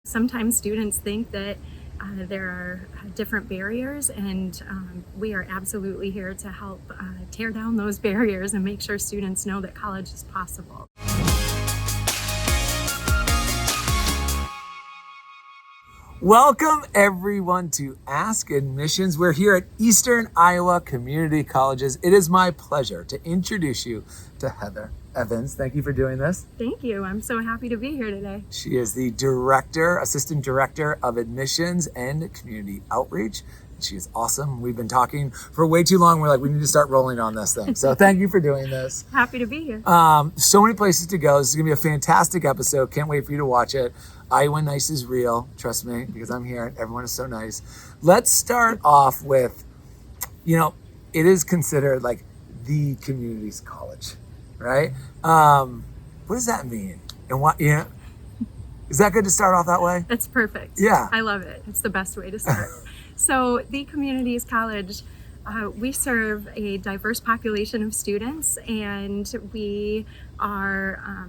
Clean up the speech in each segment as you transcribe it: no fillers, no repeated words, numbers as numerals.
Sometimes students think that there are different barriers, and we are absolutely here to help tear down those barriers and make sure students know that college is possible. Welcome everyone to Ask Admissions. We're here at Eastern Iowa Community Colleges. It is my pleasure to introduce you to Heather Evans. Thank you for doing this. Thank you. I'm so happy to be here today. She is the Assistant Director of Admissions and Community Outreach. She is awesome. We've been talking for way too long. We're like, we need to start rolling on this thing. So thank you for doing this. Happy to be here. So many places to go. This is gonna be a fantastic episode. Can't wait for you to watch it. Iowa nice is real, trust me, because I'm here and everyone is so nice. Let's start off with, it is considered like the community's college, right? What does that mean? And what, is that good to start off that way? That's perfect. Yeah. I love it. It's the best way to start. So the Communities College, we serve a diverse population of students, and we are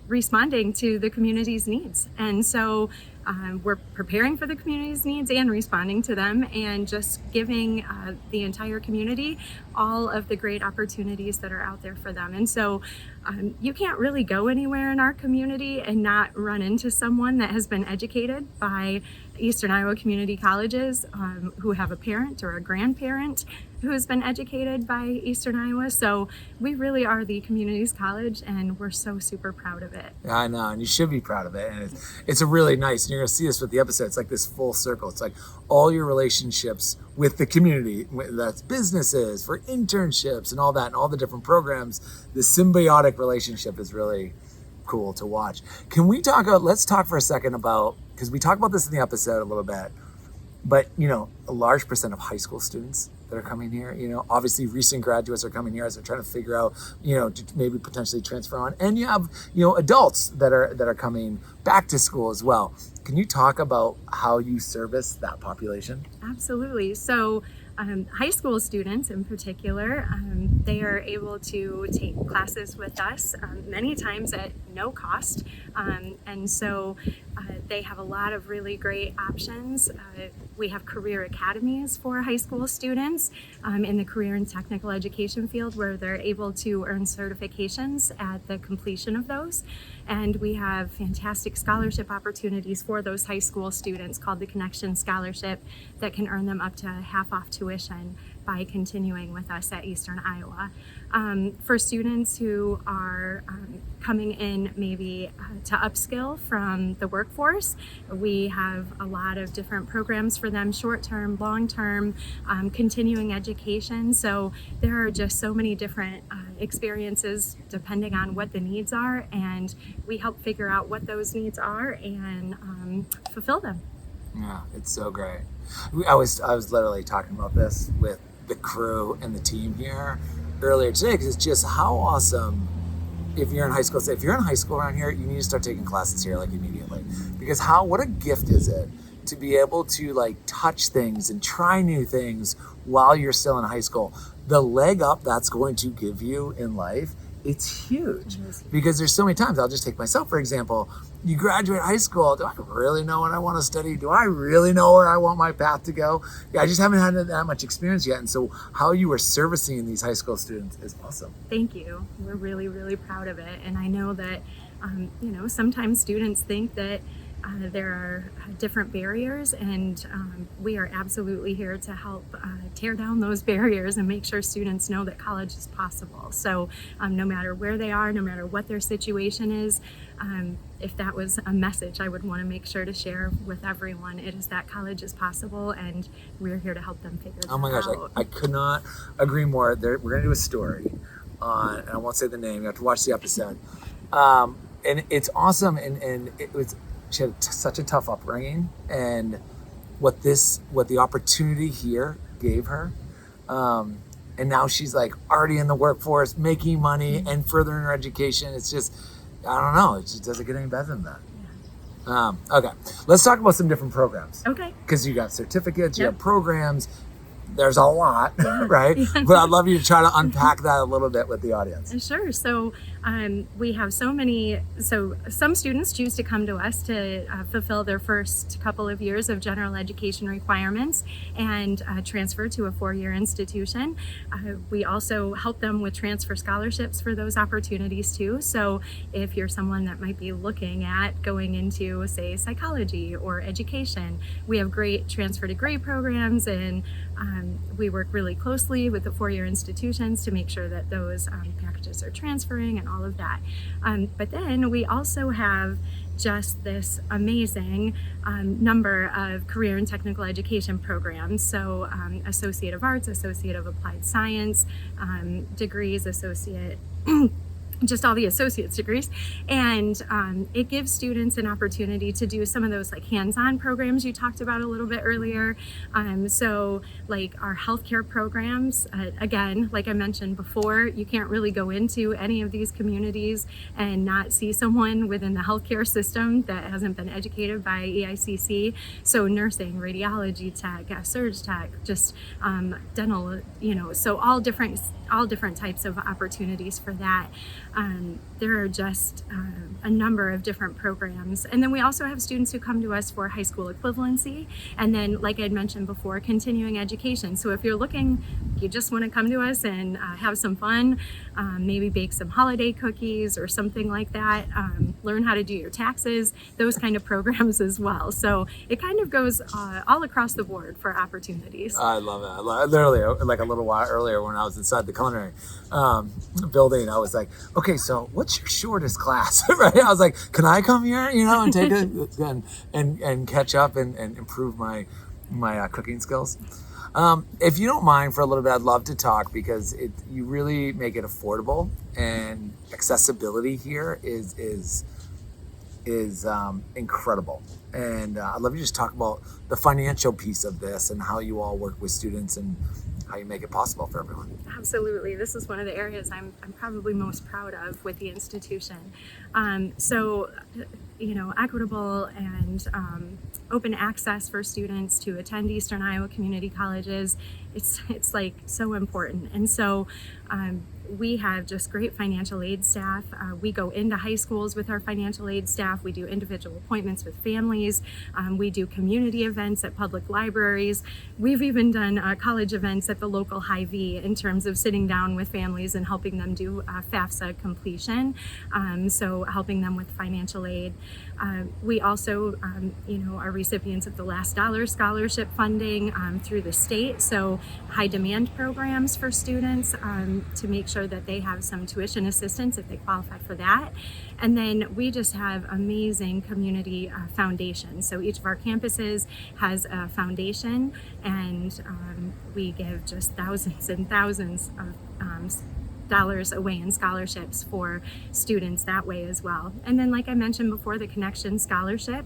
responding to the community's needs. And so we're preparing for the community's needs and responding to them, and just giving the entire community all of the great opportunities that are out there for them. And so you can't really go anywhere in our community and not run into someone that has been educated by Eastern Iowa Community Colleges, who have a parent or a grandparent who has been educated by Eastern Iowa. So we really are the community's college, and we're so super proud of it. Yeah, I know, and you should be proud of it. And it's a really nice, and you're gonna see this with the episode, it's like this full circle. It's like all your relationships with the community, that's businesses, for internships and all that, and all the different programs. The symbiotic relationship is really cool to watch. Let's talk for a second about, because we talked about this in the episode a little bit, but a large percent of high school students that are coming here, obviously recent graduates are coming here as they're trying to figure out, to maybe potentially transfer on. And you have, adults that are coming back to school as well. Can you talk about how you service that population? Absolutely. So high school students in particular, they are able to take classes with us many times at no cost. And so they have a lot of really great options. We have career academies for high school students in the career and technical education field, where they're able to earn certifications at the completion of those. And we have fantastic scholarship opportunities for those high school students called the Connection Scholarship that can earn them up to half off tuition by continuing with us at Eastern Iowa. For students who are coming in maybe to upskill from the workforce, we have a lot of different programs for them, short-term, long-term, continuing education. So there are just so many different experiences depending on what the needs are, and we help figure out what those needs are and fulfill them. Yeah, it's so great. I was literally talking about this with the crew and the team here earlier today, because it's just how awesome. If you're in high school, if you're in high school around here, you need to start taking classes here like immediately, because what a gift is it to be able to touch things and try new things while you're still in high school. The leg up that's going to give you in life, it's huge, because there's so many times. I'll just take myself for example. You graduate high school. Do I really know what I want to study? Do I really know where I want my path to go? I just haven't had that much experience yet. And so how you are servicing these high school students is awesome. Thank you. We're really, really proud of it. And I know that, sometimes students think that there are different barriers, and we are absolutely here to help tear down those barriers and make sure students know that college is possible. So no matter where they are, no matter what their situation is, if that was a message I would want to make sure to share with everyone, it is that college is possible, and we're here to help them figure that out. Oh my gosh, I could not agree more. We're going to do a story on, and I won't say the name, you have to watch the episode. And it's awesome, and she had such a tough upbringing, and what the opportunity here gave her, and now she's already in the workforce, making money and furthering her education. It's just, I don't know, it just doesn't get any better than that. Yeah. Okay, let's talk about some different programs. Okay. Because you got certificates, you have programs. There's a lot, right? But I'd love you to try to unpack that a little bit with the audience. Sure. So We have so some students choose to come to us to fulfill their first couple of years of general education requirements and transfer to a four-year institution. We also help them with transfer scholarships for those opportunities too. So if you're someone that might be looking at going into, say, psychology or education, we have great transfer degree programs, and we work really closely with the four-year institutions to make sure that those packages are transferring and all of that. But then we also have just this amazing number of career and technical education programs. So Associate of Arts, Associate of Applied Science degrees, associate just all the associate's degrees, and it gives students an opportunity to do some of those like hands-on programs you talked about a little bit earlier. So like our healthcare programs, again, like I mentioned before, you can't really go into any of these communities and not see someone within the healthcare system that hasn't been educated by EICC. So nursing, radiology tech, surge tech, just dental, so all different types of opportunities for that. There are just a number of different programs. And then we also have students who come to us for high school equivalency. And then, like I'd mentioned before, continuing education. So if you're looking, you just want to come to us and have some fun, maybe bake some holiday cookies or something like that, learn how to do your taxes, those kind of programs as well. So it kind of goes all across the board for opportunities. I love it. Literally, like a little while earlier when I was inside the culinary building, I was like, okay, so what's your shortest class? Right? I was like, can I come here, and take it and catch up and improve my cooking skills? If you don't mind for a little bit, I'd love to talk, because you really make it affordable, and accessibility here is incredible. And I'd love you to just talk about the financial piece of this and how you all work with students and how you make it possible for everyone. Absolutely. This is one of the areas I'm probably most proud of with the institution. Equitable and open access for students to attend Eastern Iowa community colleges, it's like so important. And so we have just great financial aid staff. We go into high schools with our financial aid staff. We do individual appointments with families. We do community events at public libraries. We've even done college events at the local Hy-Vee in terms of sitting down with families and helping them do FAFSA completion, so helping them with financial aid. We also, are recipients of the Last Dollar Scholarship funding through the state, so high demand programs for students to make sure that they have some tuition assistance if they qualify for that. And then we just have amazing community foundations. So each of our campuses has a foundation, and we give just thousands and thousands of dollars away in scholarships for students that way as well. And then, like I mentioned before, the Connection Scholarship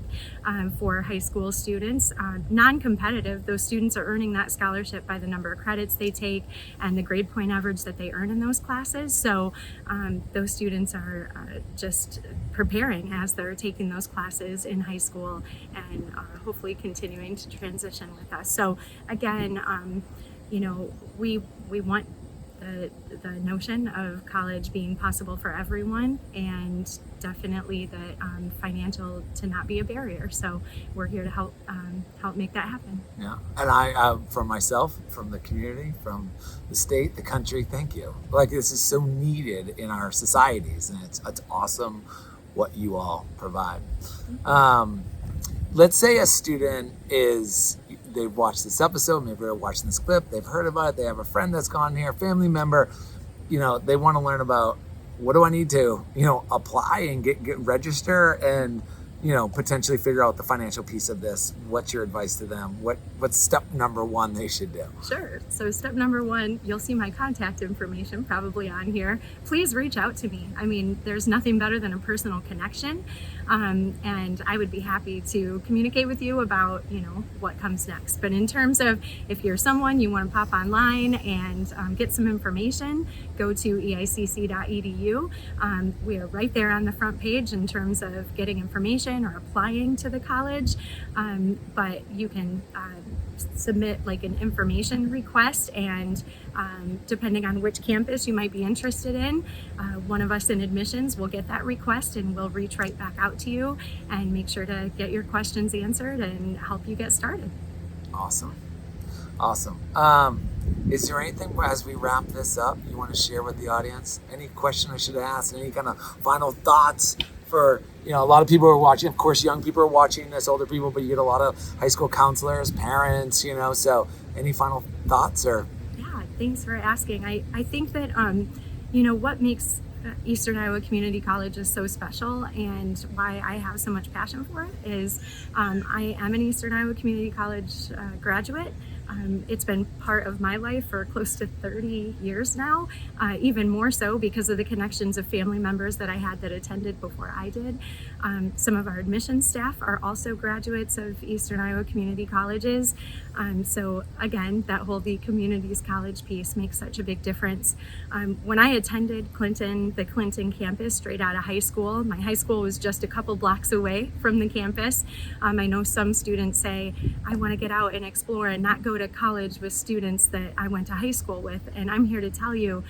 for high school students, non-competitive. Those students are earning that scholarship by the number of credits they take and the grade point average that they earn in those classes. So those students are just preparing as they're taking those classes in high school and hopefully continuing to transition with us. So again, we want the notion of college being possible for everyone, and definitely the financial to not be a barrier. So we're here to help make that happen. Yeah, and I, from myself, from the community, from the state, the country, thank you. Like, this is so needed in our societies, and it's awesome what you all provide. Let's say a student they've watched this episode, maybe they're watching this clip, they've heard about it, they have a friend that's gone here, family member, they want to learn about, what do I need to, apply and get register and, potentially figure out the financial piece of this. What's your advice to them? What's step number one they should do? Sure. So step number one, you'll see my contact information probably on here. Please reach out to me. I mean, there's nothing better than a personal connection. And I would be happy to communicate with you about, what comes next. But in terms of if you're someone you want to pop online and get some information, go to eicc.edu. We are right there on the front page in terms of getting information or applying to the college. But you can submit like an information request, and depending on which campus you might be interested in, one of us in admissions will get that request and we'll reach right back out to you and make sure to get your questions answered and help you get started. Awesome. Is there anything as we wrap this up you want to share with the audience? Any question I should ask? Any kind of final thoughts for, a lot of people are watching, of course, young people are watching this, older people, but you get a lot of high school counselors, parents, so any final thoughts or? Yeah, thanks for asking. I think that, what makes Eastern Iowa Community College is so special and why I have so much passion for it is I am an Eastern Iowa Community College graduate. It's been part of my life for close to 30 years now, even more so because of the connections of family members that I had that attended before I did. Some of our admissions staff are also graduates of Eastern Iowa Community Colleges. So again, that whole the communities college piece makes such a big difference. When I attended the Clinton campus straight out of high school, my high school was just a couple blocks away from the campus. I know some students say, I want to get out and explore and not go to college with students that I went to high school with. And I'm here to tell you,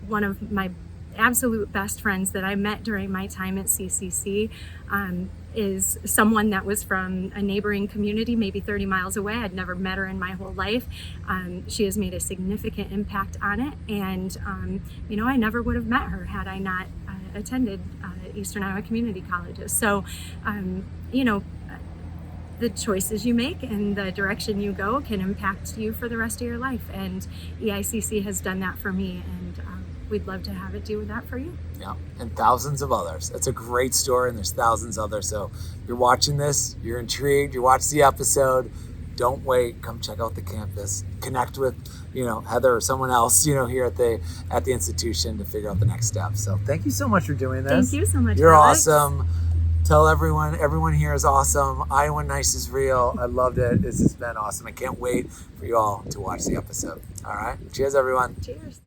one of my absolute best friends that I met during my time at CCC is someone that was from a neighboring community, maybe 30 miles away. I'd never met her in my whole life. She has made a significant impact on it. And, I never would have met her had I not attended Eastern Iowa Community Colleges. So, the choices you make and the direction you go can impact you for the rest of your life. And EICC has done that for me, and we'd love to have it do that for you. Yeah, and thousands of others. It's a great story, and there's thousands of others. So you're watching this, you're intrigued, you watch the episode, don't wait, come check out the campus, connect with, Heather or someone else, here at the institution to figure out the next step. So thank you so much for doing this. Thank you so much, You're Alex. Awesome. Tell everyone here is awesome. Iowa Nice is real. I loved it. This has been awesome. I can't wait for you all to watch the episode. All right. Cheers, everyone. Cheers.